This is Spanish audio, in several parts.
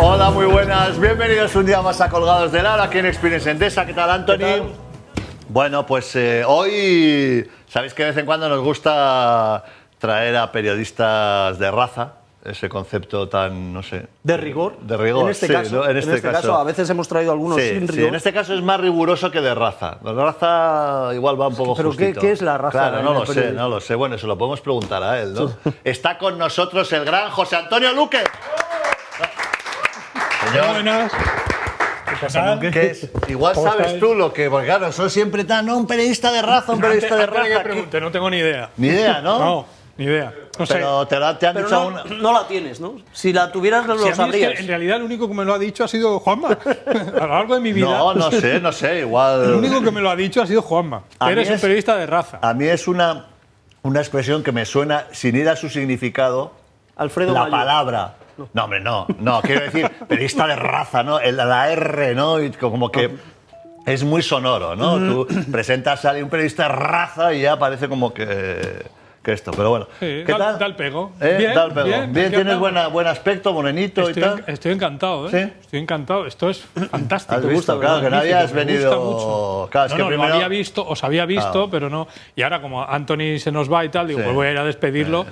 Hola, muy buenas. Bienvenidos un día más a Colgados del Aro aquí en Experience Endesa. ¿Qué tal, Anthony? ¿Qué tal? Bueno, pues hoy sabéis que de vez en cuando nos gusta traer a periodistas de raza, ese concepto tan, no sé... De rigor. De rigor, en este sí, caso, ¿no? En este caso. A veces hemos traído algunos sin rigor. Sí, en este caso es más riguroso que de raza. De raza igual va un poco ¿Pero justito. qué es la raza? Claro, no lo sé. Bueno, se lo podemos preguntar a él, ¿no? Sí. Está con nosotros el gran José Antonio Luque. Señor. Buenas. ¿Qué pasa? ¿Qué es? Igual sabes tú lo que... Porque claro, son siempre tan... No, un periodista de raza, un periodista de raza. Que pregunte, no tengo ni idea. Ni idea, ¿no? No, ni idea. No sé. Pero te han Pero dicho no la tienes, ¿no? Si la tuvieras, no lo sabrías. Es que en realidad el único que me lo ha dicho ha sido Juanma. A lo largo de mi vida. No sé, igual... El único que me lo ha dicho ha sido Juanma. Eres un periodista de raza. A mí es una expresión que me suena, sin ir a su significado, Alfredo la Mayor. Palabra. No, hombre, no, quiero decir, periodista de raza, ¿no? La R, ¿no? Y como que es muy sonoro, ¿no? Tú presentas a alguien, un periodista de raza y ya parece como que esto, pero bueno. Sí, ¿Qué tal? Da el pego. Bien, da el pego. Bien, tienes buen aspecto, morenito y tal. Estoy encantado, ¿eh? ¿Sí? Estoy encantado. Esto es fantástico. ¿Has visto? Claro, que no habías venido... Me gusta mucho. Claro, es que primero... lo había visto, os había visto, pero no... Y ahora como Anthony se nos va y tal, digo, pues voy a ir a despedirlo.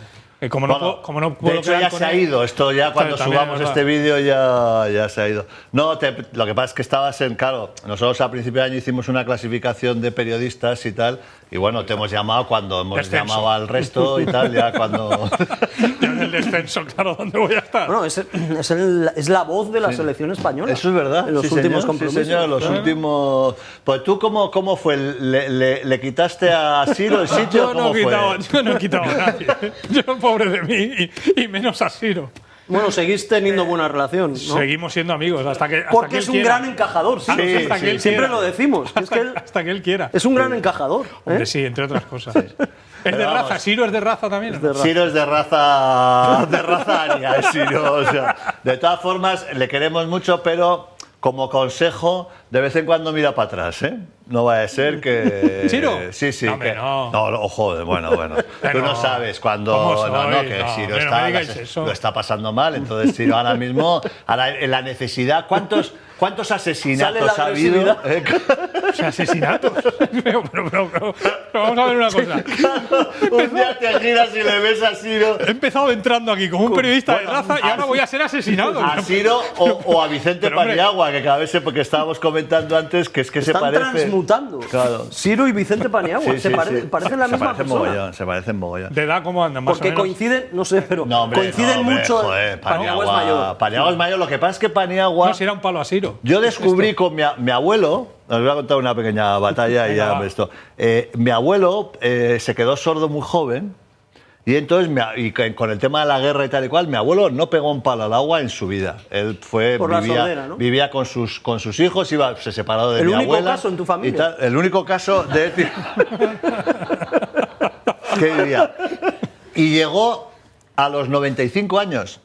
Como no puedo de hecho ya se ha ido, esto ya cuando subamos este vídeo ya se ha ido. No, lo que pasa es que estabas en, claro, nosotros a principio de año hicimos una clasificación de periodistas y tal, y bueno, te hemos llamado cuando hemos llamado al resto y tal, ya cuando... Ya en el descenso, claro, ¿dónde voy a estar? Bueno, es la voz de la selección española. Eso es verdad. En los últimos compromisos. Sí, señor, los últimos... Pues tú, ¿cómo fue? ¿Le quitaste a Siro el sitio? Yo no he quitado a nadie. Yo, pobre de mí, y menos a Siro. Bueno, seguís teniendo buena relación, ¿no? Seguimos siendo amigos hasta que Porque él es un quiera. gran encajador, sí. Siempre lo decimos. Hasta que él quiera. Es un gran encajador. Hombre, sí, entre otras cosas. Es de raza, Siro es de raza también. Siro es de raza aria, Siro. O sea, de todas formas, le queremos mucho, pero como consejo, de vez en cuando mira para atrás, ¿eh? No vaya a ser que... ¿Siro? Sí. No, hombre, no. No, joder, bueno. Tú no sabes cuando... que Siro lo está pasando mal, entonces Siro ahora mismo, en la necesidad... ¿Cuántos asesinatos ha habido? O sea, asesinatos. Pero vamos a ver una cosa. Un día te giras y le ves a Siro. He empezado entrando aquí como un periodista de raza y ahora voy a ser asesinado. A Siro o a Vicente Paniagua, que cada vez porque estábamos comentando antes que es que se parece. Están transmutando. Claro. Siro y Vicente Paniagua. Parecen la misma persona. Se parecen mogollón. ¿De edad cómo andan? Más porque o menos. coinciden, no sé, pero coinciden mucho. Joder, Paniagua es mayor. Paniagua es mayor. Lo que pasa es que Paniagua. No, si era un palo a Siro. Yo descubrí con mi abuelo, os voy a contar una pequeña batalla y ya esto. Mi abuelo se quedó sordo muy joven y entonces, con el tema de la guerra y tal y cual, mi abuelo no pegó un palo al agua en su vida. Él vivía con sus hijos, se separó de mi abuela. ¿El único caso en tu familia? El único caso de... ¿Qué diría? Y llegó a los 95 años.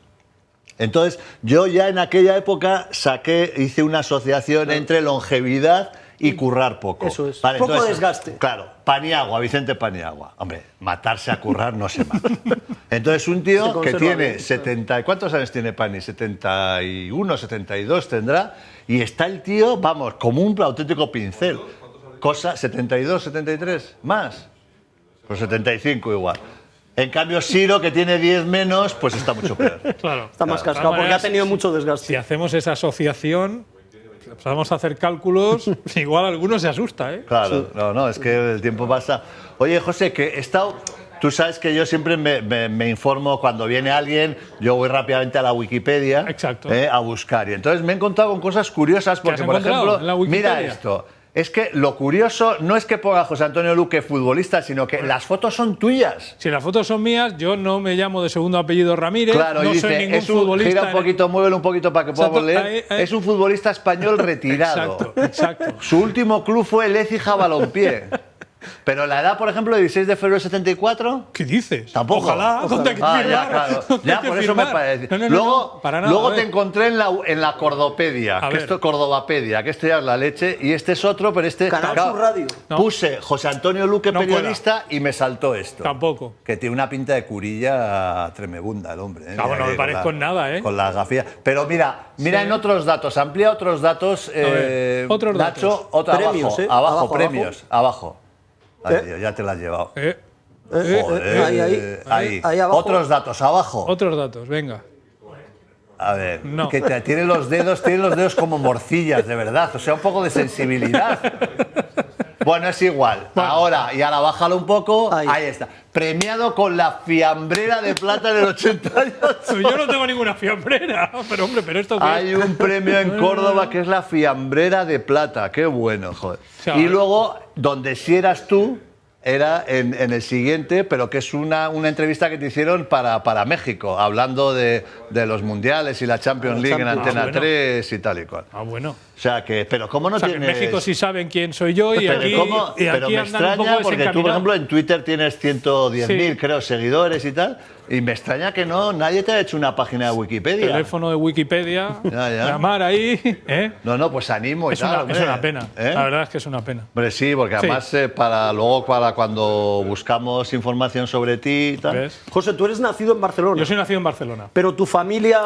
Entonces, yo ya en aquella época hice una asociación entre longevidad y currar poco. Eso es. Vale, poco desgaste. Claro, Paniagua, Vicente Paniagua. Hombre, matarse a currar no se mata. Entonces, un tío que tiene 70... ¿Cuántos años tiene Pani? 71, 72 tendrá. Y está el tío, vamos, como un auténtico pincel. 72, 73, más. Pues 75 igual. En cambio, Siro, que tiene 10 menos, pues está mucho peor. Claro. Está más cascado porque ha tenido mucho desgaste. Si hacemos esa asociación, empezamos a hacer cálculos, igual alguno se asusta, ¿eh? Claro, no, es que el tiempo pasa. Oye, José, que he estado... Tú sabes que yo siempre me informo cuando viene alguien, yo voy rápidamente a la Wikipedia. Exacto. A buscar. Y entonces me he encontrado con cosas curiosas, porque, por ejemplo, mira esto. Es que lo curioso no es que ponga José Antonio Luque futbolista, sino que las fotos son tuyas. Si las fotos son mías, yo no me llamo de segundo apellido Ramírez, claro, no soy ningún futbolista. Gira un poquito, muévelo un poquito para que podamos leer. Es un futbolista español retirado. Exacto. Su último club fue el Écija Balompié. Pero la edad, por ejemplo, de 16 de febrero de 74... ¿Qué dices? Tampoco. Ojalá. ¿Dónde hay que firmar? Ya, claro. Ya, por eso me parece. No, para nada, luego te encontré en la Cordopedia, Cordobapedia, que esto ya es la leche, y este es otro, pero este... Canal Sur Radio. Puse José Antonio Luque, periodista, y me saltó esto. Tampoco. Que tiene una pinta de curilla tremebunda el hombre. Claro, no me parezco en nada, ¿eh? Con las gafillas. Pero mira en otros datos, amplía otros datos. Otros Nacho, datos. Premios, abajo, premios, abajo. Ay, Dios, ya te la has llevado. Joder, ahí abajo. Otros datos, abajo. Otros datos, venga. A ver, que tiene los dedos como morcillas, de verdad. O sea, un poco de sensibilidad. Bueno, es igual. Bueno. Ahora bájalo un poco. Ahí está. Premiado con la fiambrera de plata en el 88. Yo no tengo ninguna fiambrera. Pero hombre, pero esto qué Hay es? un premio en Córdoba que es la fiambrera de plata. Qué bueno, joder. O sea, y luego, donde sí eras tú, era en el siguiente, pero que es una entrevista que te hicieron para México, hablando de los mundiales y la Champions League en Antena 3 y tal y cual. Bueno. O sea que, pero ¿cómo no tienes...? En México sí saben quién soy yo y aquí, pero me extraña porque tú, por ejemplo, en Twitter tienes 110.000, creo, seguidores y tal, y me extraña que nadie te ha hecho una página de Wikipedia. Teléfono de Wikipedia, llamar ahí, ¿eh? No, pues animo y tal. Es una pena, la verdad es que es una pena. Hombre, sí, porque además para cuando buscamos información sobre ti y tal... ¿Ves? José, tú eres nacido en Barcelona. Yo soy nacido en Barcelona. Pero tu familia...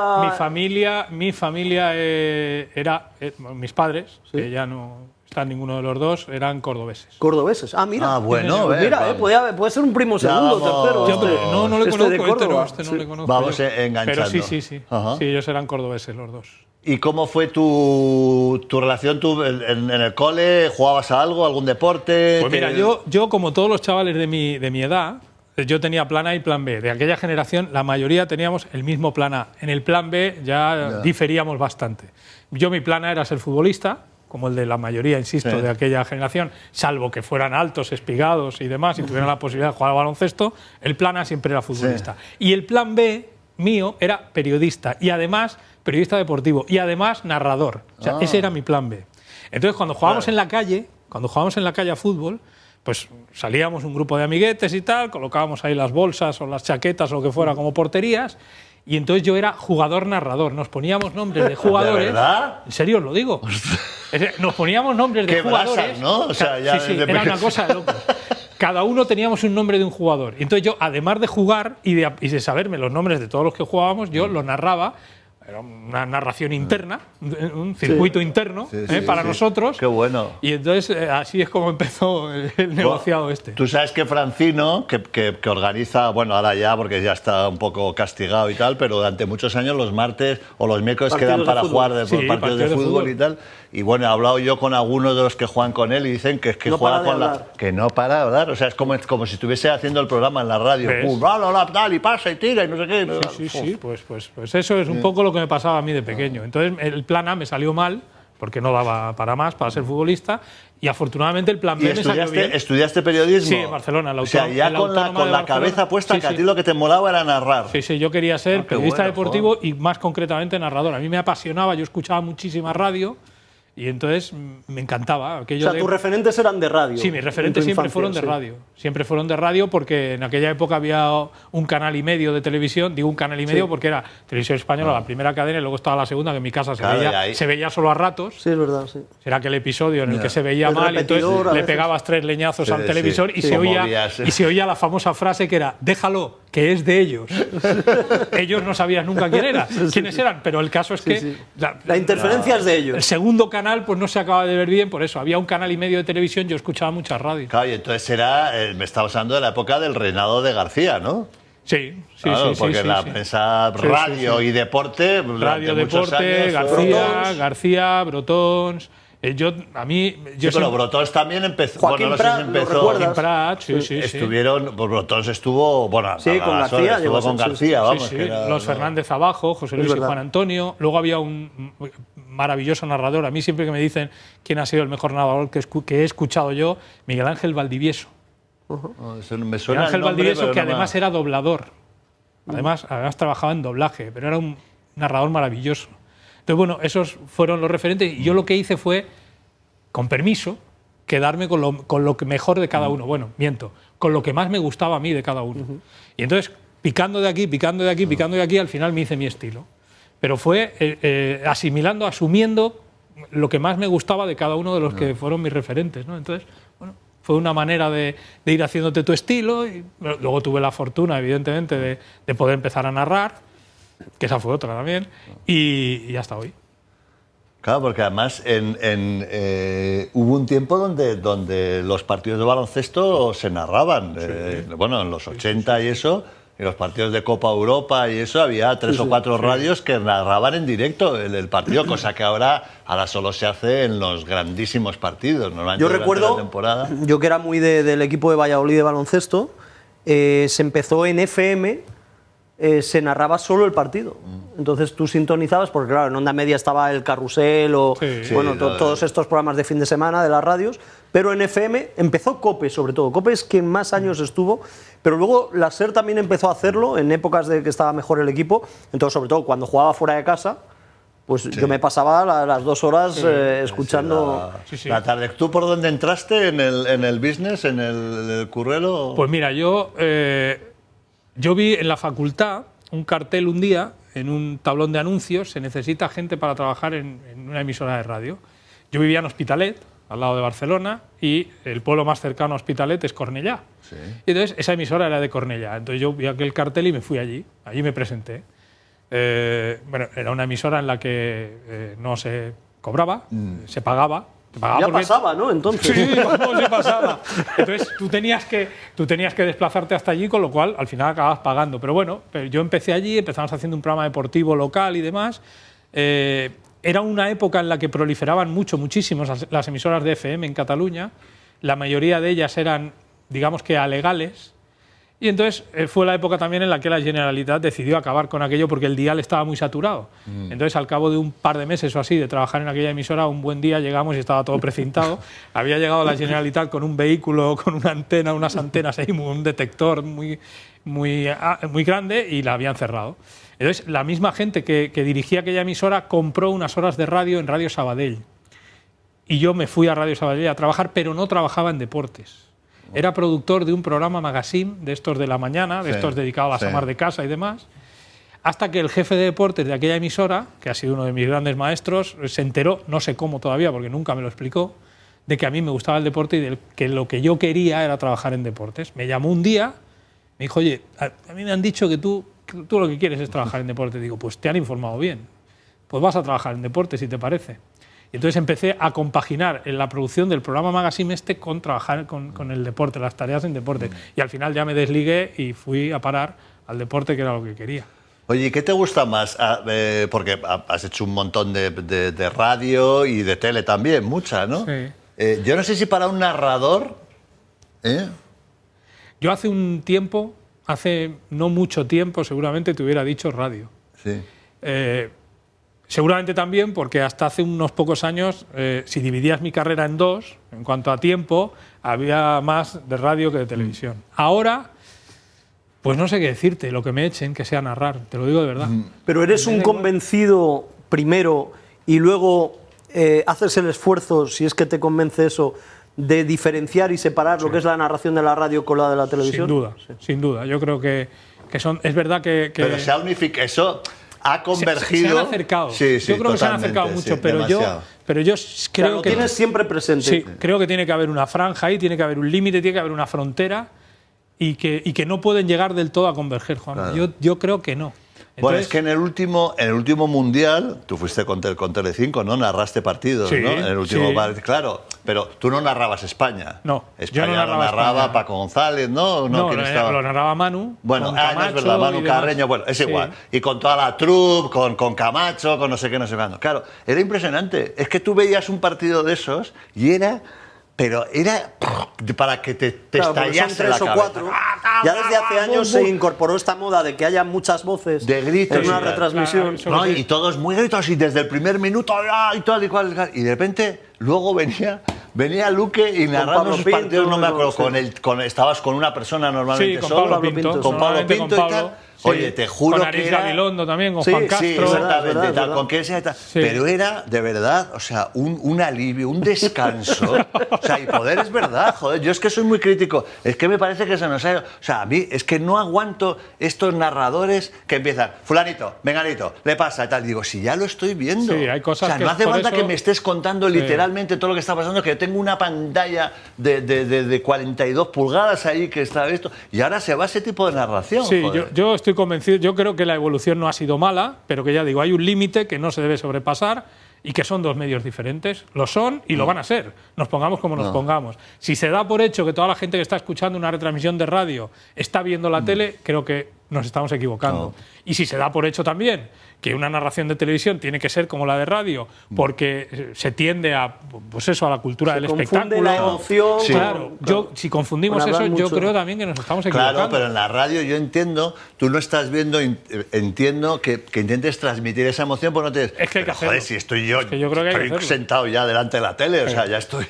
Mi familia era... mis padres, que ya no están ninguno de los dos, eran cordobeses. ¿Cordobeses? Ah, mira. Bueno, mira, puede ser un primo segundo, tercero. No le conozco, de Córdoba. no le conozco. Vamos enganchando. Pero sí. Sí, ellos eran cordobeses los dos. ¿Y cómo fue tu relación? ¿Tú en el cole jugabas a algún deporte? Pues mira, yo como todos los chavales de mi edad, yo tenía plan A y plan B. De aquella generación, la mayoría teníamos el mismo plan A. En el plan B ya diferíamos bastante. Mi plan A era ser futbolista, como el de la mayoría, insisto, de aquella generación, salvo que fueran altos, espigados y demás, y tuvieran la posibilidad de jugar al baloncesto, el plan A siempre era futbolista. Y el plan B mío era periodista, y además periodista deportivo, y además narrador. O sea, ese era mi plan B. Entonces, cuando jugábamos en la calle a fútbol, pues salíamos un grupo de amiguetes y tal, colocábamos ahí las bolsas o las chaquetas o lo que fuera como porterías, y entonces yo era jugador-narrador. Nos poníamos nombres de jugadores. ¿De verdad? En serio, os lo digo. Nos poníamos nombres de jugadores. Brasas, ¿no? O sea, ya era una cosa de locos. Cada uno teníamos un nombre de un jugador. Y entonces yo, además de jugar y de saberme los nombres de todos los que jugábamos, yo lo narraba. Era una narración interna, un circuito interno para nosotros. Qué bueno. Y entonces así es como empezó el negociado este. Tú sabes que Francino, que organiza, bueno, ahora ya porque ya está un poco castigado y tal, pero durante muchos años los martes o los miércoles quedan para jugar partidos de fútbol y tal. Y bueno, he hablado yo con algunos de los que juegan con él y dicen que es que juega con que no para de hablar. O sea, es como si estuviese haciendo el programa en la radio. Y pasa y tira y no sé qué. Sí. Pues eso es un poco lo que me pasaba a mí de pequeño. Entonces el plan A me salió mal, porque no daba para más, para ser futbolista, y afortunadamente el plan B me salió bien. ¿Estudiaste periodismo? Sí, en Barcelona. O sea, ya con la cabeza puesta que a ti lo que te molaba era narrar. Sí, yo quería ser periodista deportivo y más concretamente narrador. A mí me apasionaba, yo escuchaba muchísima radio. Y entonces me encantaba. Tus referentes eran de radio. Sí, mis referentes siempre fueron de radio. Siempre fueron de radio porque en aquella época había un canal y medio de televisión. Digo un canal y medio porque era Televisión Española, la primera cadena, y luego estaba la segunda, que en mi casa se veía solo a ratos. Sí, es verdad, sí. Era aquel episodio en el que se veía mal y entonces le pegabas 3 leñazos al televisor y se oía la famosa frase que era: déjalo, que es de ellos. Ellos no sabían nunca quiénes eran, pero el caso es que la interferencia es de ellos. El segundo canal pues no se acaba de ver bien, por eso había un canal y medio de televisión, yo escuchaba mucha radio. Claro, y entonces me estabas hablando de la época del reinado de García, ¿no? Sí, porque la prensa radio y deporte, radio, deporte, García, Brotons. Pero Brotons también empezó. Joaquín Prat, estuvieron. Pues Brotons estuvo. Bueno, con García. Estuvo con García, vamos. Los Fernández abajo, José Luis y Juan Antonio. Luego había un maravilloso narrador. A mí siempre que me dicen quién ha sido el mejor narrador que he escuchado yo, Miguel Ángel Valdivieso. Me suena Ángel Valdivieso, que además era doblador. Además trabajaba en doblaje, pero era un narrador maravilloso. Entonces, bueno, esos fueron los referentes. Y yo lo que hice fue, con permiso, quedarme con lo mejor de cada uno. Bueno, miento, con lo que más me gustaba a mí de cada uno. Y entonces, picando de aquí, picando de aquí, picando de aquí, al final me hice mi estilo. Pero fue asimilando, asumiendo lo que más me gustaba de cada uno de los que fueron mis referentes, ¿no? Entonces, bueno, fue una manera de ir haciéndote tu estilo. Y luego tuve la fortuna, evidentemente, de poder empezar a narrar, que esa fue otra también, y hasta hoy. Claro, porque además hubo un tiempo donde los partidos de baloncesto se narraban. Bueno, en los 80 y eso, en los partidos de Copa Europa y eso, había 3 o 4 radios que narraban en directo el partido, cosa que ahora solo se hace en los grandísimos partidos. Normalmente yo recuerdo, la temporada. yo que era muy del equipo de Valladolid de baloncesto, se empezó en FM, se narraba solo el partido. Entonces tú sintonizabas, porque claro, en Onda Media estaba el Carrusel o todos estos programas de fin de semana de las radios, pero en FM empezó COPE sobre todo. COPE es quien más años estuvo, pero luego la SER también empezó a hacerlo en épocas de que estaba mejor el equipo. Entonces, sobre todo cuando jugaba fuera de casa, pues yo me pasaba las 2 horas escuchando... La tarde. ¿Tú por dónde entraste en el business, en el currelo? Pues mira, yo vi en la facultad un cartel un día, en un tablón de anuncios, se necesita gente para trabajar en una emisora de radio. Yo vivía en Hospitalet, al lado de Barcelona, y el pueblo más cercano a Hospitalet es Cornellá. Sí. Y entonces esa emisora era de Cornellá. Entonces yo vi aquel cartel y me fui allí. Allí me presenté. Bueno, era una emisora en la que no se cobraba, se pagaba. Ya pasaba, ¿no? Entonces. Sí, vamos, ya pasaba. Entonces tú tenías que desplazarte hasta allí, con lo cual al final acababas pagando. Pero bueno, yo empecé allí, empezamos haciendo un programa deportivo local y demás. Era una época en la que proliferaban muchísimo las emisoras de FM en Cataluña. La mayoría de ellas eran, digamos que, alegales. Y entonces fue la época también en la que la Generalitat decidió acabar con aquello porque el dial estaba muy saturado. Entonces, al cabo de un par de meses o así de trabajar en aquella emisora, un buen día llegamos y estaba todo precintado. Había llegado la Generalitat con un vehículo, con una antena, unas antenas ahí, un detector muy grande, y la habían cerrado. Entonces, la misma gente que dirigía aquella emisora compró unas horas de radio en Radio Sabadell. Y yo me fui a Radio Sabadell a trabajar, pero no trabajaba en deportes. Era productor de un programa magazine, de estos de la mañana, de estos dedicados a las amas de casa y demás, hasta que el jefe de deportes de aquella emisora, que ha sido uno de mis grandes maestros, se enteró, no sé cómo todavía, porque nunca me lo explicó, de que a mí me gustaba el deporte y de que lo que yo quería era trabajar en deportes. Me llamó un día, me dijo, oye, a mí me han dicho que tú lo que quieres es trabajar en deporte. Digo, pues te han informado bien, pues vas a trabajar en deporte, si te parece. Y entonces empecé a compaginar en la producción del programa Magazine con trabajar con el deporte, las tareas en deporte. Y al final ya me desligué y fui a parar al deporte, que era lo que quería. Oye, ¿qué te gusta más? Porque has hecho un montón de radio y de tele también, mucha, ¿no? Sí. Yo no sé si para un narrador... Yo hace un tiempo, hace no mucho tiempo, seguramente te hubiera dicho radio. Sí. Seguramente también porque hasta hace unos pocos años, si dividías mi carrera en 2, en cuanto a tiempo, había más de radio que de televisión. Ahora, pues no sé qué decirte, lo que me echen, que sea narrar, te lo digo de verdad. Pero eres un convencido primero y luego haces el esfuerzo, si es que te convence eso, de diferenciar y separar lo que es la narración de la radio con la de la televisión. Sin duda, sin duda. Yo creo que es verdad que... Pero se ha unificado eso... Ha convergido. Se han acercado. Sí, yo creo que se han acercado mucho, pero yo creo que... Lo tienes siempre presente. Sí, creo que tiene que haber una franja ahí, tiene que haber un límite, tiene que haber una frontera y que no pueden llegar del todo a converger, Juan. Claro. Yo creo que no. Entonces, bueno, es que en el último Mundial, tú fuiste con Telecinco, ¿no? Narraste partidos, ¿no? En el último, claro, pero tú no narrabas España. No, España yo no narraba Paco González, ¿no? No, lo narraba Manu. Bueno, no es verdad, Manu Carreño, bueno, es igual. Y con toda la troupe, con Camacho, con no sé qué, no sé cuándo. Claro, era impresionante. Es que tú veías un partido de esos y era... Pero era para que te estallase la cabeza. 3 o 4. Ya desde hace años se incorporó esta moda de que haya muchas voces de gritos en una retransmisión. ¿no? Y todos muy gritos y desde el primer minuto y tal y cual. Y de repente luego venía Luque y narrando sus partidos, no me acuerdo, estabas con una persona normalmente con Pablo Pinto, con Pablo Pinto y tal. Oye, te juro con que Aritz era... Gabilondo también, con Sí, Juan Castro. sí, exactamente, Es verdad. tal, con quien sea y tal. Sí. Pero era, de verdad, o sea, un alivio, un descanso. O sea, y poder es verdad, joder. Yo es que soy muy crítico. Es que me parece que se nos ha ido... O sea, a mí es que no aguanto estos narradores que empiezan, fulanito, menganito, le pasa y tal. Digo, si ya lo estoy viendo. Sí, hay cosas o sea, que no hace por falta eso- que me estés contando literalmente todo lo que está pasando, que yo tengo una pantalla de 42 pulgadas ahí que está esto. Y ahora se va ese tipo de narración. Sí, joder. yo estoy convencido, yo creo que la evolución no ha sido mala, pero que ya digo, hay un límite que no se debe sobrepasar y que son dos medios diferentes. Lo son y lo van a ser, nos pongamos como nos pongamos. Si se da por hecho que toda la gente que está escuchando una retransmisión de radio está viendo la tele, creo que nos estamos equivocando. Y si se da por hecho también que una narración de televisión tiene que ser como la de radio, porque se tiende a, pues eso, a la cultura del confunde espectáculo. la emoción Sí. Claro, si confundimos Con eso, hablar yo mucho. creo también que nos estamos equivocando. Claro, pero en la radio yo entiendo, tú no estás viendo, entiendo que intentes transmitir esa emoción, pues no te... Es que hay que Pero, hacerlo. joder, si estoy yo, Es que yo creo que hay que estoy hacerlo. sentado ya delante de la tele, o sea, ya estoy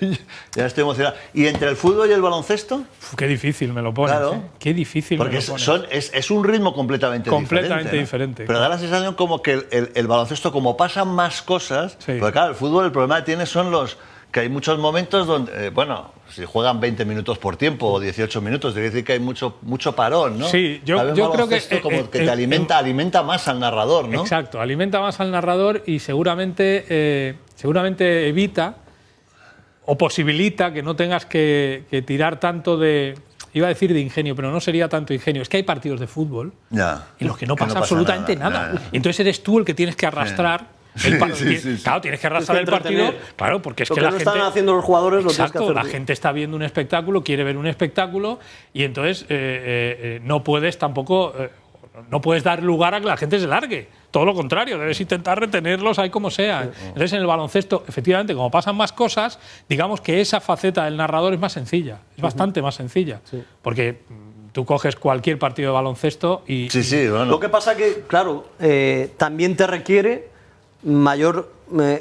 emocionado. ¿Y entre el fútbol y el baloncesto? Uf, qué difícil me lo pones. Claro. ¿eh? Qué difícil Porque me lo pones. es un ritmo completamente Completamente ¿no? diferente. Pero da la sensación como que el baloncesto, como pasan más cosas, Sí. porque claro, el fútbol el problema que tiene son los que hay muchos momentos donde, bueno, si juegan 20 minutos por tiempo o 18 minutos, quiere decir que hay mucho parón, ¿no? Sí, yo Cambio, el creo que, baloncesto como que te alimenta más al narrador, ¿no? Exacto, alimenta más al narrador y seguramente evita o posibilita que no tengas que tirar tanto de... Iba a decir de ingenio, pero no sería tanto ingenio. Es que hay partidos de fútbol Ya. en los que no pasa absolutamente nada. Ya. Y entonces eres tú el que tienes que arrastrar. Sí. Claro, tienes que arrastrar el Tienes que partido. entretener. Claro, porque es Lo que que la no gente. están haciendo los jugadores lo tienes que Exacto, hacer la tú. gente está viendo un espectáculo, quiere ver un espectáculo y entonces no puedes tampoco. No puedes dar lugar a que la gente se largue. Todo lo contrario, debes intentar retenerlos ahí como sea. Entonces, en el baloncesto, efectivamente, como pasan más cosas, digamos que esa faceta del narrador es más sencilla. Es bastante más sencilla. Porque tú coges cualquier partido de baloncesto y. Sí, bueno. Lo que pasa que, claro, también te requiere mayor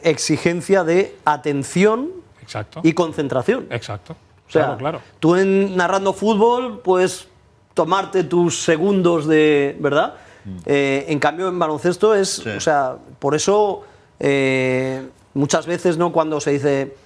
exigencia de atención Exacto. y concentración. Exacto. O sea, claro. tú narrando fútbol puedes tomarte tus segundos de, ¿verdad? En cambio, en baloncesto es, Sí. o sea, por eso muchas veces, ¿no? Cuando se dice,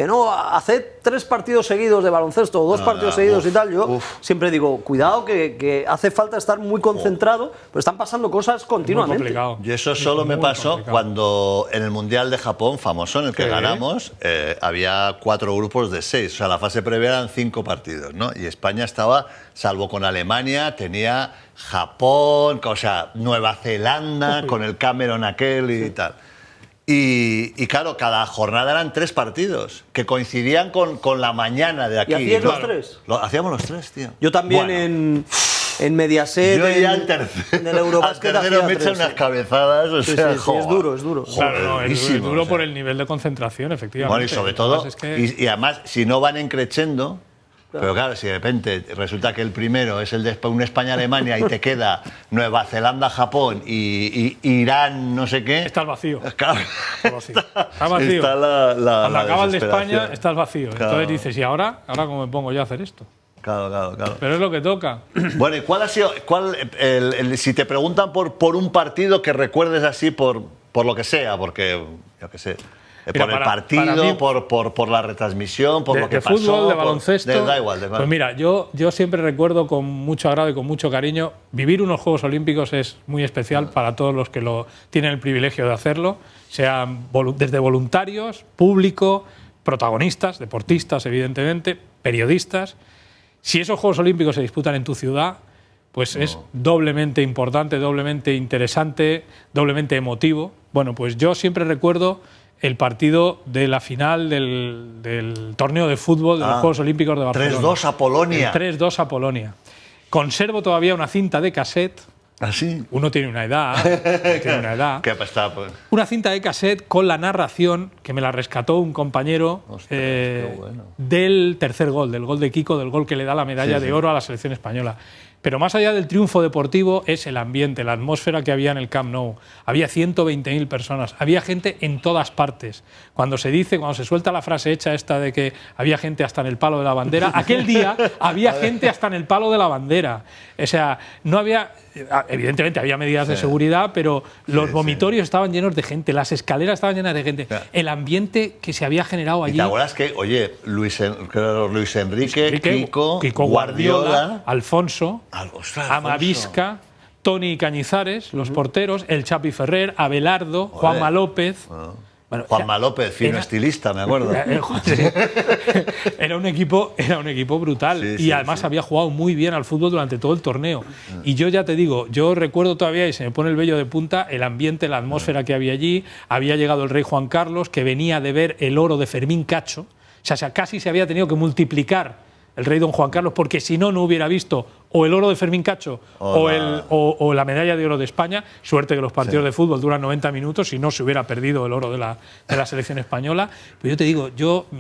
no, haced 3 partidos seguidos de baloncesto o 2 partidos seguidos y tal, yo siempre digo, cuidado que hace falta estar muy concentrado, pues están pasando cosas Muy continuamente. complicado. Y eso solo Es me muy pasó complicado. cuando en el Mundial de Japón, famoso, en el que Sí. ganamos, había 4 grupos de 6. O sea, la fase previa eran 5 partidos, ¿no? Y España estaba, salvo con Alemania, tenía Japón, o sea, Nueva Zelanda, con el Cameron aquel y tal. Y claro, cada jornada eran 3 partidos, que coincidían con la mañana de aquí. ¿Y hacíais los Claro. 3? Hacíamos los 3, tío. Yo también Bueno. en Mediaset, Yo ya al en tercero, el Eurobasket al tercero hacía me echan 3, unas cabezadas, o Sí, sea, sí, sí, joder. es duro, es duro. Claro, no, es Durísimo, duro o sea. por el nivel de concentración, efectivamente. Bueno, y sobre todo, Además es que- y además, si no van encrechendo, pero claro, si de repente resulta que el primero es el de un España-Alemania y te queda Nueva Zelanda-Japón y Irán, no sé qué. Está al vacío. Claro, Está vacío. Está vacío. está la Cuando acaba el de España, desesperación. estás vacío. Claro. Entonces dices, ¿y ahora? ¿Ahora cómo me pongo yo a hacer esto? Claro. Pero es lo que toca. Bueno, ¿y cuál ha sido, si te preguntan por un partido que recuerdes así por lo que sea, porque, yo qué sé, Mira, por el para partido, mí- por la retransmisión, por lo que de pasó, fútbol, de baloncesto. da igual, Pues mira, yo siempre recuerdo con mucho agrado y con mucho cariño, vivir unos Juegos Olímpicos es muy especial para todos los que tienen el privilegio de hacerlo, sean desde voluntarios, público, protagonistas, deportistas, evidentemente, periodistas. Si esos Juegos Olímpicos se disputan en tu ciudad, pues es doblemente importante, doblemente interesante, doblemente emotivo. Bueno, pues yo siempre recuerdo el partido de la final del torneo de fútbol de los Juegos Olímpicos de Barcelona. 3-2 a Polonia. 3-2 a Polonia. Conservo todavía una cinta de cassette. ¿Así? Uno tiene una edad. ¿Qué está? Pues, Una cinta de cassette con la narración que me la rescató un compañero Ostras, qué bueno. del tercer gol, del gol de Kiko, del gol que le da la medalla de oro a la selección española. Pero más allá del triunfo deportivo es el ambiente, la atmósfera que había en el Camp Nou. Había 120.000 personas, había gente en todas partes. Cuando se suelta la frase hecha esta de que había gente hasta en el palo de la bandera, aquel día había gente hasta en el palo de la bandera. O sea, no había... evidentemente había medidas de seguridad, pero los vomitorios estaban llenos de gente, las escaleras estaban llenas de gente. El ambiente que se había generado allí. ¿Y te acuerdas que, oye, Luis Enrique, Kiko, Guardiola, Alfonso, ostras, Amavisca, Toni Cañizares, los porteros, el Chapi Ferrer, Abelardo, Juanma López. Bueno, Juanma López, fino estilista, me acuerdo. Era un equipo brutal y además había jugado muy bien al fútbol durante todo el torneo. Y yo ya te digo, yo recuerdo todavía, y se me pone el vello de punta, el ambiente, la atmósfera que había allí. Había llegado el rey Juan Carlos, que venía de ver el oro de Fermín Cacho. O sea, casi se había tenido que multiplicar el rey don Juan Carlos, porque si no, no hubiera visto o el oro de Fermín Cacho o la medalla de oro de España. Suerte que los partidos de fútbol duran 90 minutos, si no se hubiera perdido el oro de la selección española. Pero yo te digo,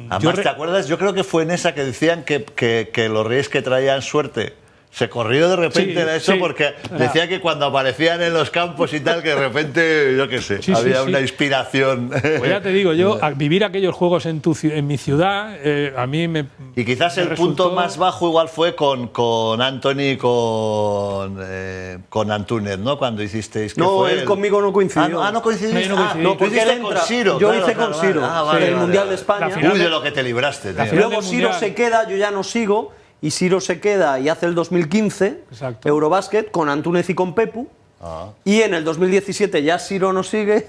Además, ¿te acuerdas? Yo creo que fue en esa que decían que los reyes que traían suerte se corrió de repente de eso, porque decía que cuando aparecían en los campos y tal, que de repente, yo qué sé, había una inspiración. Pues ya te digo, yo, vivir aquellos juegos en mi ciudad, a mí me. Y quizás el punto más bajo igual fue con Anthony, con Antúnez, ¿no? Cuando hicisteis. No, él conmigo no coincidió. No coincidiste. No, porque él entra. Yo hice con Ciro, el Mundial de España. Uy, de lo que te libraste, tío. Luego Ciro se queda, yo ya no sigo. Y Ciro se queda y hace el 2015 Eurobásquet con Antúnez y con Pepu. Y en el 2017 ya Ciro no sigue.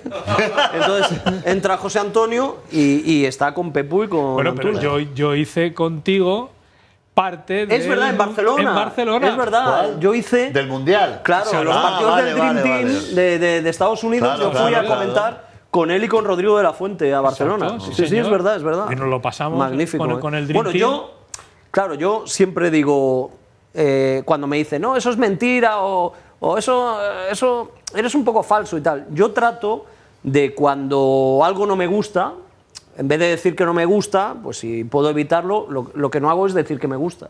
Entonces entra José Antonio y está con Pepu y con Antúnez. Pero yo hice contigo parte de. Es verdad, en Barcelona. Es verdad. ¿Cuál? Yo hice. Del Mundial. Claro, los partidos del Dream Team de Estados Unidos, yo fui a comentar con él y con Rodrigo de la Fuente a Barcelona. Exacto, sí, es verdad, es verdad. Y nos lo pasamos magnífico, con el Dream Team. Claro, yo siempre digo, cuando me dicen, no, eso es mentira o eso eres un poco falso y tal. Yo trato de cuando algo no me gusta, en vez de decir que no me gusta, pues si puedo evitarlo, lo que no hago es decir que me gusta.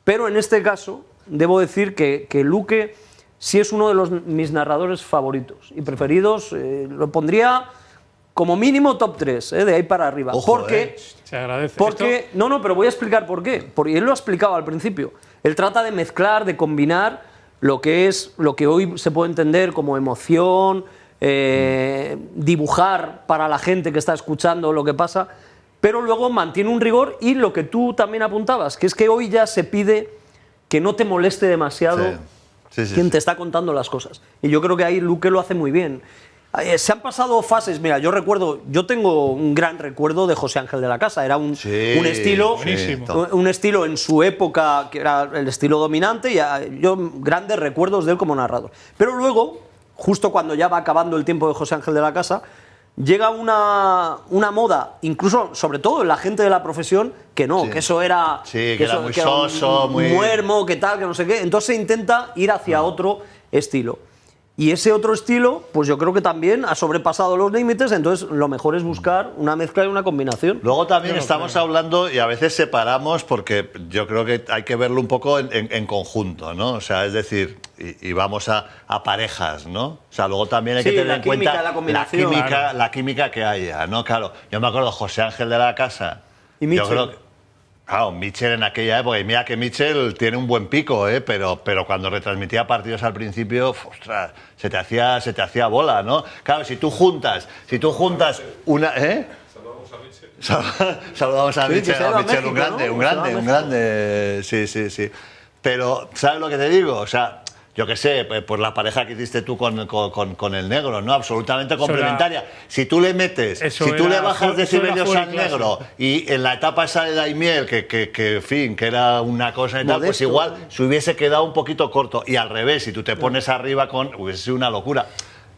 Pero en este caso, debo decir que Luque sí es uno de mis narradores favoritos y preferidos. Lo pondría como mínimo top 3, de ahí para arriba. Ojo, porque se agradece. Porque, no, pero voy a explicar por qué. Porque él lo ha explicado al principio. Él trata de mezclar, de combinar lo que hoy se puede entender como emoción, dibujar para la gente que está escuchando lo que pasa, pero luego mantiene un rigor y lo que tú también apuntabas, que es que hoy ya se pide que no te moleste demasiado quien te está contando las cosas. Y yo creo que ahí Luque lo hace muy bien. Se han pasado fases, mira, yo tengo un gran recuerdo de José Ángel de la Casa, era un estilo en su época que era el estilo dominante y yo grandes recuerdos de él como narrador. Pero luego, justo cuando ya va acabando el tiempo de José Ángel de la Casa, llega una moda, incluso sobre todo en la gente de la profesión, que no, que eso era, que era muy soso, muy muermo, que tal, que no sé qué, entonces se intenta ir hacia otro estilo. Y ese otro estilo, pues yo creo que también ha sobrepasado los límites, entonces lo mejor es buscar una mezcla y una combinación. Luego también estamos hablando, y a veces separamos, porque yo creo que hay que verlo un poco en conjunto, ¿no? O sea, es decir, y vamos a parejas, ¿no? O sea, luego también hay que tener en cuenta la química que haya, ¿no? Claro, yo me acuerdo José Ángel de la Casa. Y Michel. Yo creo que, claro, Michel en aquella época, y mira que Michel tiene un buen pico, pero cuando retransmitía partidos al principio, ostras, se te hacía bola, ¿no? Claro, si tú juntas una... Saludamos a Michel. Michel, un grande. Sí. Pero, ¿sabes lo que te digo? O sea, yo qué sé, pues la pareja que hiciste tú con el negro, ¿no? Absolutamente complementaria. Si tú le metes, si tú le bajas decibelios al negro y en la etapa esa de Daimiel, que era una cosa y tal, pues igual se hubiese quedado un poquito corto. Y al revés, si tú te pones arriba hubiese sido una locura.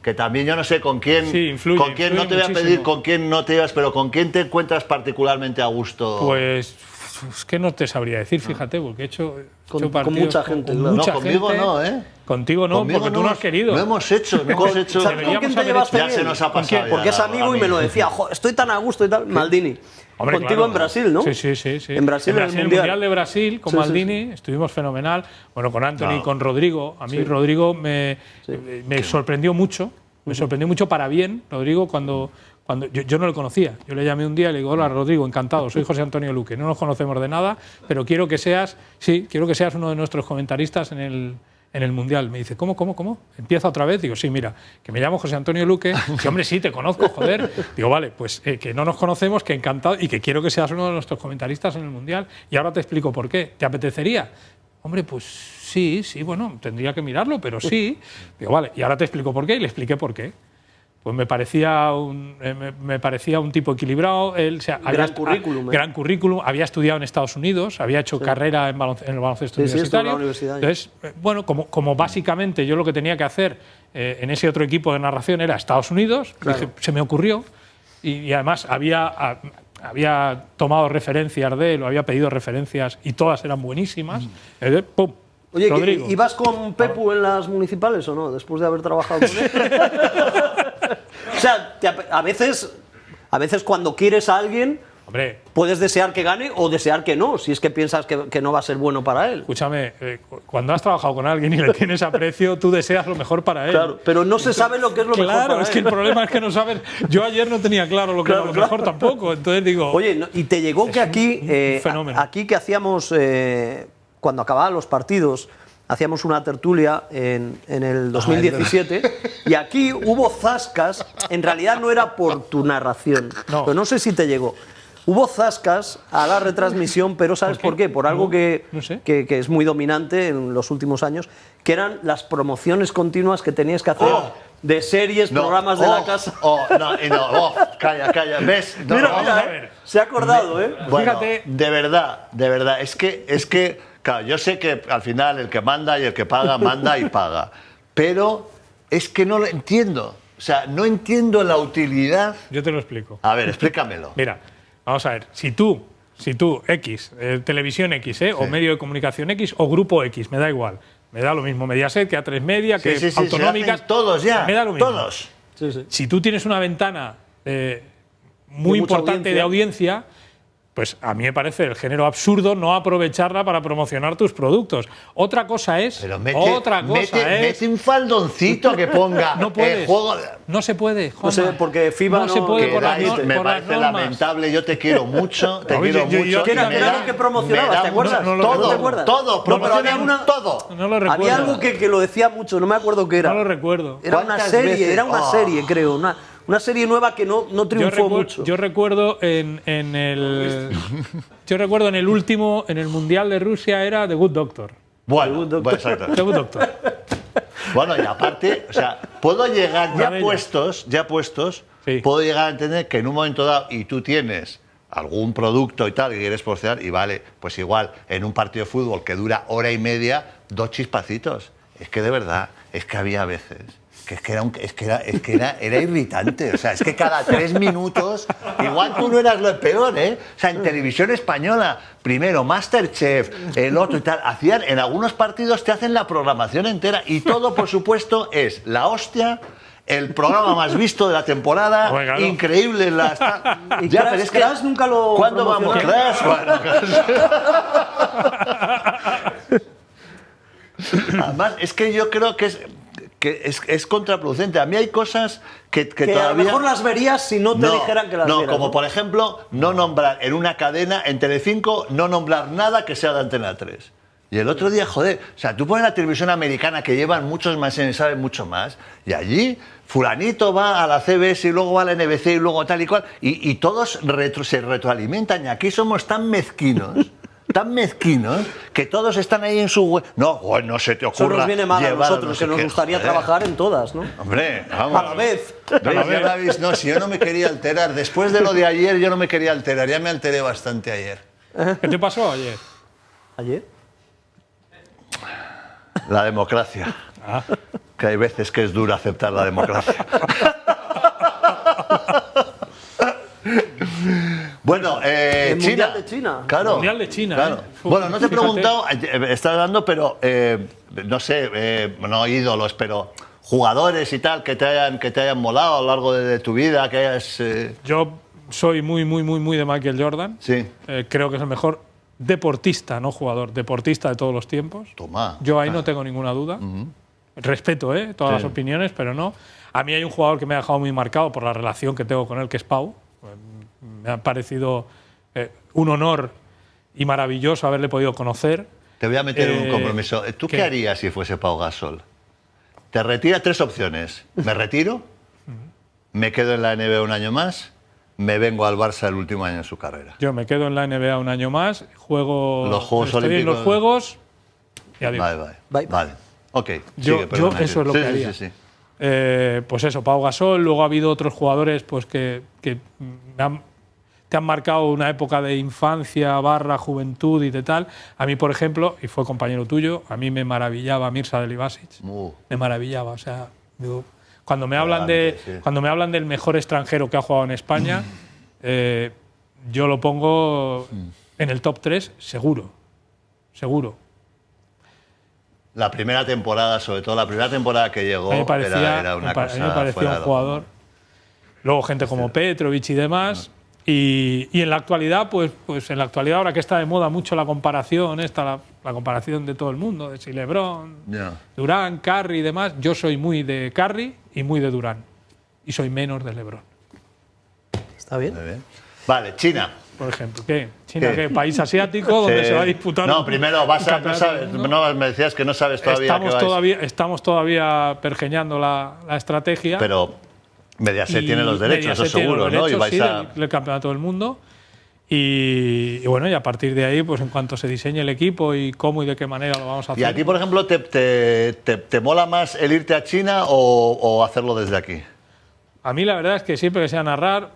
Que también yo no sé con quién, influye no te voy a pedir con quién no te ibas, pero con quién te encuentras particularmente a gusto. Pues es que no te sabría decir, fíjate, porque he hecho partidos con mucha gente. Con conmigo no, ¿eh? Contigo no, conmigo porque tú no has querido. No hemos hecho. ¿Sabes con quién te llevas bien? Ya se nos ha pasado. Porque es amigo y me lo decía, estoy tan a gusto y tal. Maldini. Hombre, contigo claro. En Brasil, ¿no? Sí. En Brasil, en el Mundial de Brasil, con Maldini, estuvimos fenomenal. Bueno, con Anthony y con Rodrigo. A mí Rodrigo me sorprendió mucho. Me sorprendió mucho para bien, Rodrigo, cuando yo no le conocía. Yo le llamé un día y le digo, hola Rodrigo, encantado, soy José Antonio Luque. No nos conocemos de nada, pero quiero que seas uno de nuestros comentaristas en en el Mundial. Me dice, ¿cómo? Empieza otra vez. Digo, sí, mira, que me llamo José Antonio Luque. Sí, hombre, sí, te conozco, joder. Digo, vale, pues que no nos conocemos, que encantado y que quiero que seas uno de nuestros comentaristas en el Mundial. Y ahora te explico por qué. ¿Te apetecería? Hombre, pues sí, bueno, tendría que mirarlo, pero sí. Digo, vale, y ahora te explico por qué, y le expliqué por qué. Pues me parecía un tipo equilibrado. Él, o sea, gran currículum. Había estudiado en Estados Unidos, había hecho carrera en el baloncesto universitario. Entonces, bueno, como básicamente yo lo que tenía que hacer en ese otro equipo de narración era Estados Unidos, dije, se me ocurrió. Y además había tomado referencias de él, o había pedido referencias y todas eran buenísimas. ¡Pum! Oye, Rodrigo. ¿ibas con Pepu en las municipales o no? Después de haber trabajado con él. O sea, a veces cuando quieres a alguien, hombre, puedes desear que gane o desear que no, si es que piensas que no va a ser bueno para él. Escúchame, cuando has trabajado con alguien y le tienes aprecio, tú deseas lo mejor para él. Claro, pero no se sabe lo que es lo mejor para él. Claro, es que el problema es que no sabes. Yo ayer no tenía claro lo que era lo mejor tampoco, entonces digo. Oye, y te llegó que aquí, fenómeno. Aquí que hacíamos, cuando acababan los partidos, hacíamos una tertulia en el 2017 y aquí hubo zascas, en realidad no era por tu narración, pero no sé si te llegó. Hubo zascas a la retransmisión, pero ¿sabes por qué? Por algo que es muy dominante en los últimos años, que eran las promociones continuas que tenías que hacer de series, programas de la casa. Calla, ¿ves? No, mira, a ver. Se ha acordado, Bueno, Fíjate. de verdad, es que, claro, yo sé que al final el que manda y el que paga, manda y paga, pero es que no lo entiendo. O sea, no entiendo la utilidad. Yo te lo explico. A ver, explícamelo. Mira, vamos a ver, si tú X, televisión X, o medio de comunicación X o grupo X, me da igual. Me da lo mismo Mediaset que A3 Media, que Autonómicas. Todos ya. Me da lo mismo. Todos. Sí. Si tú tienes una ventana muy importante de audiencia, pues a mí me parece el género absurdo no aprovecharla para promocionar tus productos. Otra cosa es. Pero mete un faldoncito que ponga. No puedes. Juego. No se puede. No sé, porque FIBA no se puede por me parece lamentable. Yo te quiero mucho. Te quiero mucho. ¿Qué era lo que promocionabas? ¿Te acuerdas? No te acuerdas. Todo. Promocionan todo. No lo recuerdo. Había algo que lo decía mucho, no me acuerdo qué era. No lo recuerdo. Era una serie, creo. Una serie nueva que no triunfó mucho. Yo recuerdo en el último, en el Mundial de Rusia era The Good Doctor. Bueno, exacto. The Good Doctor. Bueno, y aparte, o sea, puedo llegar ya puestos, sí. Puedo llegar a entender que en un momento dado, y tú tienes algún producto y tal que quieres promocionar, y vale, pues igual, en un partido de fútbol que dura hora y media, 2 chispacitos. Es que de verdad, es que había veces era irritante. O sea, es que cada 3 minutos, igual tú no eras lo peor, ¿eh? O sea, en televisión española, primero Masterchef, el otro y tal, hacían, en algunos partidos te hacen la programación entera y todo, por supuesto, es la hostia. El programa más visto de la temporada, bueno, claro. Increíble. Y ya, pero es que Crash nunca lo. ¿Cuándo vamos? Crash, bueno, Además, es que yo creo que es contraproducente. A mí hay cosas que todavía. A lo mejor las verías si no te dijeran que las vieras. No, como por ejemplo, no nombrar en una cadena, en Telecinco, no nombrar nada que sea de Antena 3. Y el otro día, joder, o sea, tú pones la televisión americana que llevan muchos más y saben mucho más, y allí fulanito va a la CBS y luego va a la NBC y luego tal y cual, y todos se retroalimentan, y aquí somos tan mezquinos, que todos están ahí en su web. No, no se te ocurra. Eso nos viene mal a nosotros, no sé que nos gustaría trabajar en todas, ¿no? Hombre, vamos. A la vez. No, si yo no me quería alterar, después de lo de ayer yo no me quería alterar, ya me alteré bastante ayer. ¿Qué te pasó ayer? ¿Ayer? La democracia. Que hay veces que es duro aceptar la democracia. Bueno, el China. Mundial de China. Claro. Mundial de China. Claro. Bueno, no te he preguntado, estás dando, pero no sé, no ídolos, pero jugadores y tal que te hayan molado a lo largo de tu vida, que hayas. Yo soy muy de Michael Jordan. Sí. Creo que es el mejor deportista, no jugador, deportista de todos los tiempos. Toma. Yo ahí no tengo ninguna duda. Respeto todas las opiniones, pero no. A mí hay un jugador que me ha dejado muy marcado por la relación que tengo con él, que es Pau. Me ha parecido un honor y maravilloso haberle podido conocer. Te voy a meter en un compromiso. ¿Tú qué harías si fuese Pau Gasol? Te retiras 3 opciones. Me retiro, me quedo en la NBA un año más, me vengo al Barça el último año de su carrera. Yo me quedo en la NBA un año más, juego los Juegos estoy Olímpicos. en los Juegos y adiós. Vale. Ok. Yo perdona, eso es lo que haría. Sí. Pues eso, Pau Gasol, luego ha habido otros jugadores pues que te han marcado una época de infancia / juventud y de tal. A mí, por ejemplo, y fue compañero tuyo, a mí me maravillaba Mirza Delibasic. Me maravillaba, o sea, digo, cuando me hablan del mejor extranjero que ha jugado en España, yo lo pongo en el top 3 seguro. La primera temporada, sobre todo la primera temporada que llegó, era una cosa. A mí me parecía un jugador. Luego gente como Petrovic y demás. Y en la actualidad, pues en la actualidad, ahora que está de moda mucho la comparación, la comparación de todo el mundo, de si LeBron, Durant, Curry y demás, yo soy muy de Curry y muy de Durant. Y soy menos de LeBron. Está bien. Muy bien. Vale, China. Por ejemplo, ¿qué? ¿China qué? ¿País asiático donde se va a disputar? No, primero no sabes, no, me decías que no sabes todavía. Estamos todavía pergeñando la estrategia. Pero Mediaset tiene los derechos, eso seguro, ¿no? Y vais del Campeonato del Mundo. Y bueno, y a partir de ahí, pues en cuanto se diseñe el equipo y cómo y de qué manera lo vamos a hacer. ¿Y a ti, por ejemplo, te mola más el irte a China o hacerlo desde aquí? A mí la verdad es que siempre que sea narrar,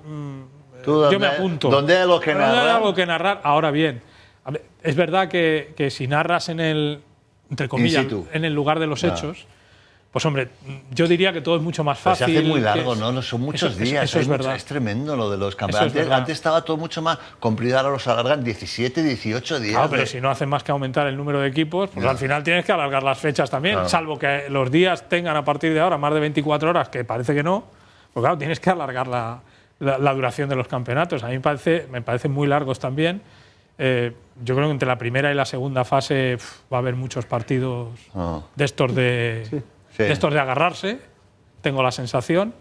yo me apunto. ¿Dónde hay algo que narrar? ¿Dónde hay algo que narrar? Ahora bien, es verdad que si narras en el, entre comillas, en el lugar de los hechos, pues hombre, yo diría que todo es mucho más fácil. Se hace muy largo, ¿no? Son muchos días. Eso es verdad. Es tremendo lo de los campeonatos. Antes estaba todo mucho más complicado, ahora los alargan 17, 18 días. Claro, pero si no hacen más que aumentar el número de equipos, pues al final tienes que alargar las fechas también, salvo que los días tengan a partir de ahora más de 24 horas, que parece que no, pues claro, tienes que alargar la duración de los campeonatos. A mí me parecen muy largos también. Yo creo que entre la primera y la segunda fase va a haber muchos partidos de estos de agarrarse, tengo la sensación.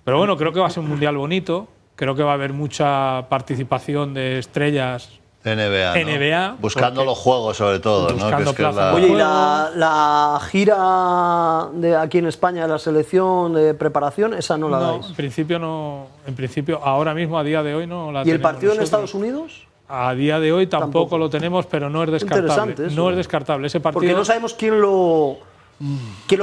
Pero bueno, creo que va a ser un mundial bonito, creo que va a haber mucha participación de estrellas NBA, buscando los juegos sobre todo, buscando ¿no? Oye, ¿y la gira de aquí en España de la selección de preparación, esa no la dais? En principio no. En principio, ahora mismo, a día de hoy, no la tenemos. ¿Y el partido en nosotros. Estados Unidos? A día de hoy tampoco lo tenemos, pero no es descartable. Interesante eso. No es descartable ese partido. Porque no sabemos quién lo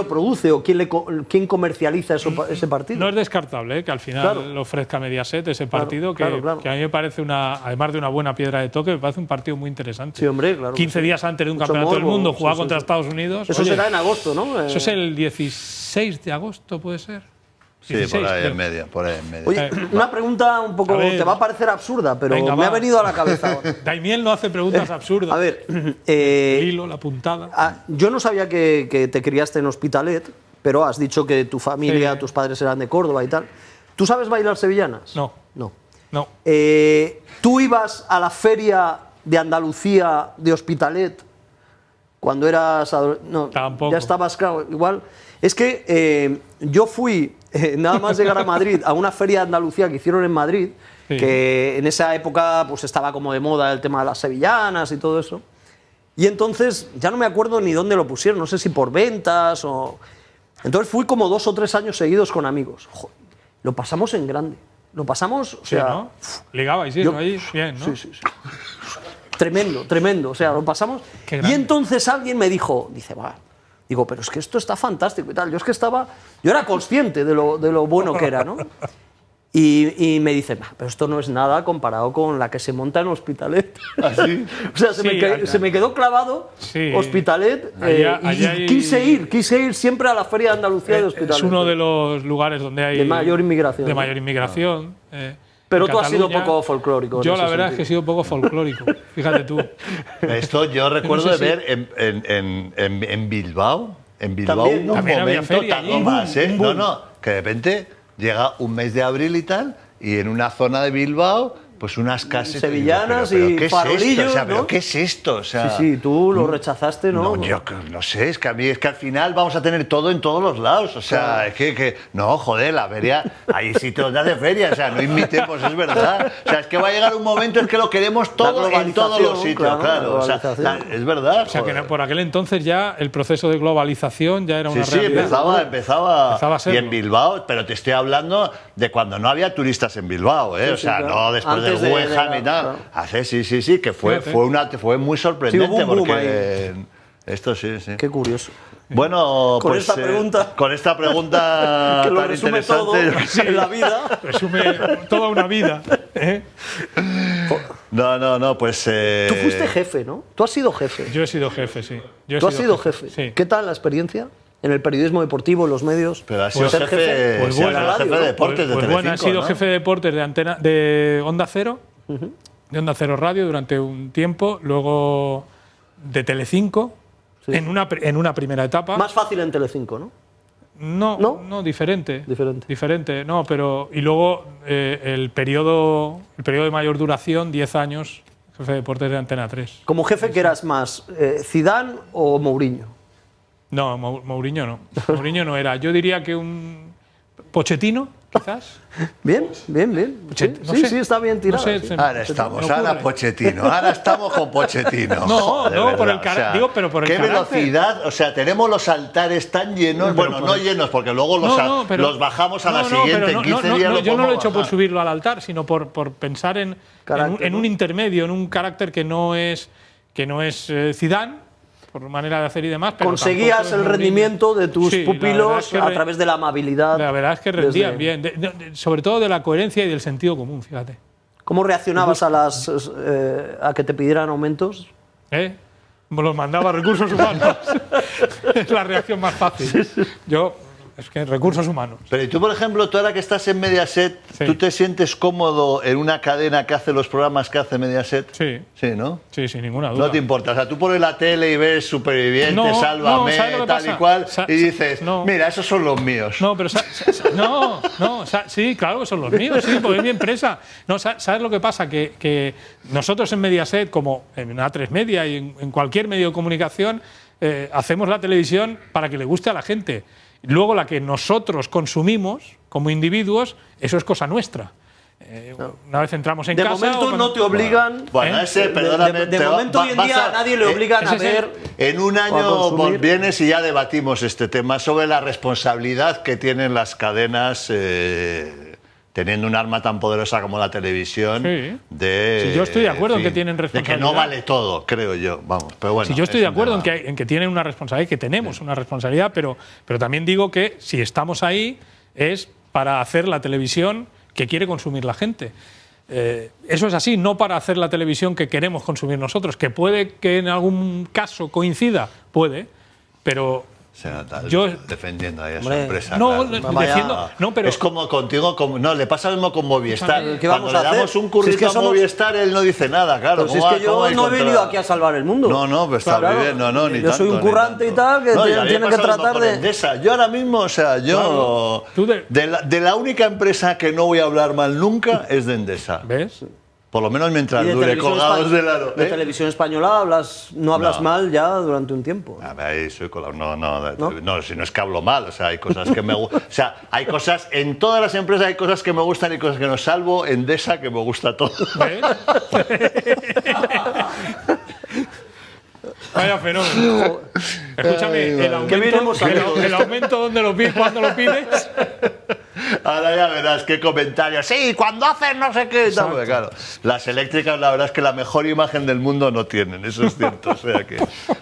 produce o quién comercializa ese partido. No es descartable que al final lo ofrezca Mediaset ese partido, que a mí me parece, además de una buena piedra de toque, me parece un partido muy interesante. Sí, hombre, claro. 15 días antes de un campeonato del mundo, jugar contra Estados Unidos. Eso será en agosto, ¿no? Eso es el 16 de agosto, ¿puede ser? Sí, 16, por ahí en medio. Oye, una pregunta un poco, te va a parecer absurda, pero me ha venido a la cabeza ahora. Daimiel no hace preguntas absurdas. A ver, el hilo, la puntada. Yo no sabía que te criaste en Hospitalet, pero has dicho que tu familia, tus padres eran de Córdoba y tal. ¿Tú sabes bailar sevillanas? No. ¿Tú ibas a la feria de Andalucía de Hospitalet cuando eras adolescente? No, tampoco. Ya estabas, claro, igual. Es que yo fui, nada más llegar a Madrid, a una feria de Andalucía que hicieron en Madrid, que en esa época pues estaba como de moda el tema de las sevillanas y todo eso. Y entonces ya no me acuerdo ni dónde lo pusieron, no sé si por ventas o... Entonces fui como 2 o 3 años seguidos con amigos. Joder, lo pasamos en grande. Lo pasamos, o sea... ¿no? Ligabais eso ahí, bien, ¿no? Sí. Tremendo. O sea, lo pasamos. Y entonces alguien me dijo, digo, pero es que esto está fantástico y tal. Yo era consciente de lo bueno que era, ¿no? Y me dice, pero esto no es nada comparado con la que se monta en Hospitalet. ¿Ah, sí? O sea, se me quedó clavado Hospitalet. Y quise ir siempre a la Feria de Andalucía de Hospitalet. Es uno de los lugares donde hay... De mayor inmigración. De mayor inmigración. Pero tú has sido poco folclórico. Yo la verdad es que he sido poco folclórico, fíjate tú. Esto yo recuerdo de ver en Bilbao. En Bilbao también, hubo un momento tardó más, que de repente llega un mes de abril y tal, y en una zona de Bilbao Pues unas casas sevillanas pero y ¿qué es farolillos, esto? O sea, ¿no? ¿pero qué es esto? O sea, Sí, tú lo rechazaste, ¿no? No, yo no sé, es que a mí es que al final vamos a tener todo en todos los lados. O sea, es que no, joder, la feria, hay sitios de feria, o sea, no imitemos, es verdad. O sea, es que va a llegar un momento en que lo queremos todo en todos los sitios, claro. O sea, es verdad. O sea, que por aquel entonces ya el proceso de globalización ya era una Sí, realidad. empezaba a serlo. y en Bilbao, pero te estoy hablando de cuando no había turistas en Bilbao, ¿eh? Sí, o sea, claro. no después Antes del de Wenham la- y tal. claro. Sí, que fue muy sorprendente Sí, hubo un boom porque esto sí. Qué curioso. Bueno, Con pues esta pregunta. con esta pregunta Que lo tan resume interesante, todo yo qué sé. en la vida. Resume toda una vida. ¿eh? No, pues Tú fuiste jefe, ¿no? Tú has sido jefe. Yo he sido jefe, sí. Tú has sido jefe. Sí. ¿Qué tal la experiencia? En el periodismo deportivo, en los medios. Pero has sido Ser jefe, pues sí, has bueno, sido jefe de deportes de Pues Telecinco, bueno, he sido ¿no? jefe de deportes de Onda Cero, de Onda Cero Radio durante un tiempo, luego de Telecinco, en una primera etapa. Más fácil en Telecinco, ¿no? No, diferente. Diferente. No, pero. Y luego el periodo de mayor duración, 10 años, jefe de deportes de Antena 3. Como jefe, ¿que eras más Zidane o Mourinho? No, Mourinho no. Mourinho no era. Yo diría que un Pochettino, quizás. Bien. Sí, está bien tirado. No sé, sí. se- Ahora se estamos, me ocurre. ahora Pochettino, ahora estamos con Pochettino. No, De no, verdad, por el digo, pero por el qué carácter. velocidad, o sea, tenemos los altares tan llenos, Pero bueno, por no el- llenos, porque luego los bajamos a la siguiente, en 15 días yo no lo he podemos hecho por bajar. subirlo al altar, sino por pensar en Carácter, un ¿no? intermedio, en un carácter que no es Zidane, por manera de hacer y demás. Pero Conseguías tampoco es el Mourinho. rendimiento de tus Sí, la verdad pupilos es que a través de la amabilidad. La verdad es que rendían desde- bien, sobre todo de la coherencia y del sentido común, fíjate. ¿Cómo reaccionabas a que te pidieran aumentos? ¿Eh? Me los mandaba a recursos humanos. Es la reacción más fácil. Es que recursos humanos. Pero y tú, por ejemplo, tú ahora que estás en Mediaset, Sí. ¿tú te sientes cómodo en una cadena que hace los programas que hace Mediaset? Sí. Sí, ¿no? Sí, sin ninguna duda. No te importa, o sea, tú pones la tele y ves Supervivientes, No, Sálvame, ¿sabes lo que tal y pasa? cual, y dices, No. mira, esos son los míos. No, pero sí, claro que son los míos, sí, porque es mi empresa. No, ¿sabes lo que pasa? Que nosotros en Mediaset, como en A3 Media y en cualquier medio de comunicación, hacemos la televisión para que le guste a la gente. Luego la que nosotros consumimos como individuos, eso es cosa nuestra. Una vez entramos en De casa. momento no te obligan. Bueno, ¿Eh? ese, perdóname. De te va- momento hoy en vas día a nadie le obligan a ese es el- ver. En un o a año consumir. vienes y ya debatimos este tema sobre la responsabilidad que tienen las cadenas teniendo un arma tan poderosa como la televisión. Sí. De, Sí, yo estoy de acuerdo en que tienen De que responsabilidad. no vale todo, creo yo. Vamos, pero bueno. Sí, yo estoy de es un acuerdo tema. en que tienen una responsabilidad, que tenemos una responsabilidad, pero también digo que si estamos ahí es para hacer la televisión que quiere consumir la gente. Eso es así, no para hacer la televisión que queremos consumir nosotros, que puede que en algún caso coincida, puede, pero Se nota, yo- defendiendo ahí a su Hombre, empresa. no, claro. defiendo- no, pero- es como contigo, no, le pasa lo mismo con Movistar. ¿Qué vamos Cuando a le hacer? damos un Si currito es que a somos- Movistar, él no dice nada, claro. Pero si es ¿Cómo que va- cómo yo va a no he venido controlar? aquí a salvar el mundo. No, pues está Claro. bien, no, ni Yo soy tanto, un ni currante y tanto. tal, que No, y a mí me tiene que pasa lo mismo tratar con de. Endesa. Yo ahora mismo, o sea, yo. Tú De la única empresa que no voy a hablar mal nunca es de Endesa. ¿ves? Por lo menos mientras Y de dure televisión colgados espa- del aro. de televisión española no hablas No. mal ya durante un tiempo. A ver, ahí soy no, si no es que hablo mal, o sea, hay cosas que me gustan. O sea, hay cosas, en todas las empresas hay cosas que me gustan y cosas que no, salvo Endesa, que me gusta todo. ¿Ves? Vaya fenómeno. Escúchame, ¿Qué veremos a ver? el aumento ¿dónde lo pides? ¿Cuándo lo pides? Ahora ya verás qué comentarios. Sí, cuando haces no sé qué. Tal, porque, claro, las eléctricas, la verdad es que la mejor imagen del mundo no tienen, eso es cierto. O sea que...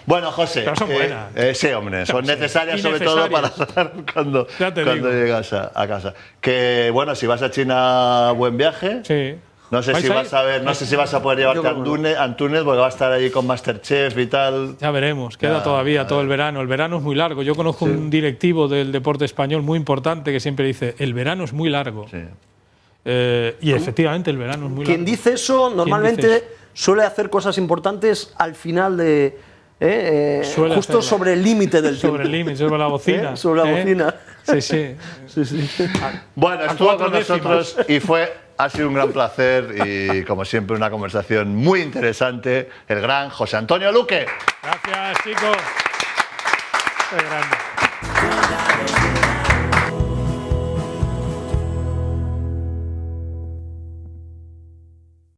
Bueno, José. Pero son buenas. Sí, hombre, son Sí, necesarias sobre todo para innecesarias. cuando Ya te digo. llegas a casa. Que bueno, si vas a China, buen viaje. Sí. No sé ¿Vais si a vas ir? a ver, no sé si vas a poder llevarte Yo a creo que no. Antunes, porque va a estar allí con Masterchef y tal. Ya veremos, queda todavía todo el verano. El verano es muy largo. Yo conozco un directivo del deporte español muy importante que siempre dice, el verano es muy largo. Sí. Y efectivamente el verano es muy Quien largo. dice eso normalmente dice suele hacer cosas importantes al final de. Suele justo hacerlo. sobre el límite del tiempo. Sobre el límite, sobre la bocina. Sobre la bocina. Sí, sí. Sí, sí. Bueno, A estuvo cuatro con nosotros y fue ha sido un gran placer y, como siempre, una conversación muy interesante. El gran José Antonio Luque. Gracias, chicos. Qué grande.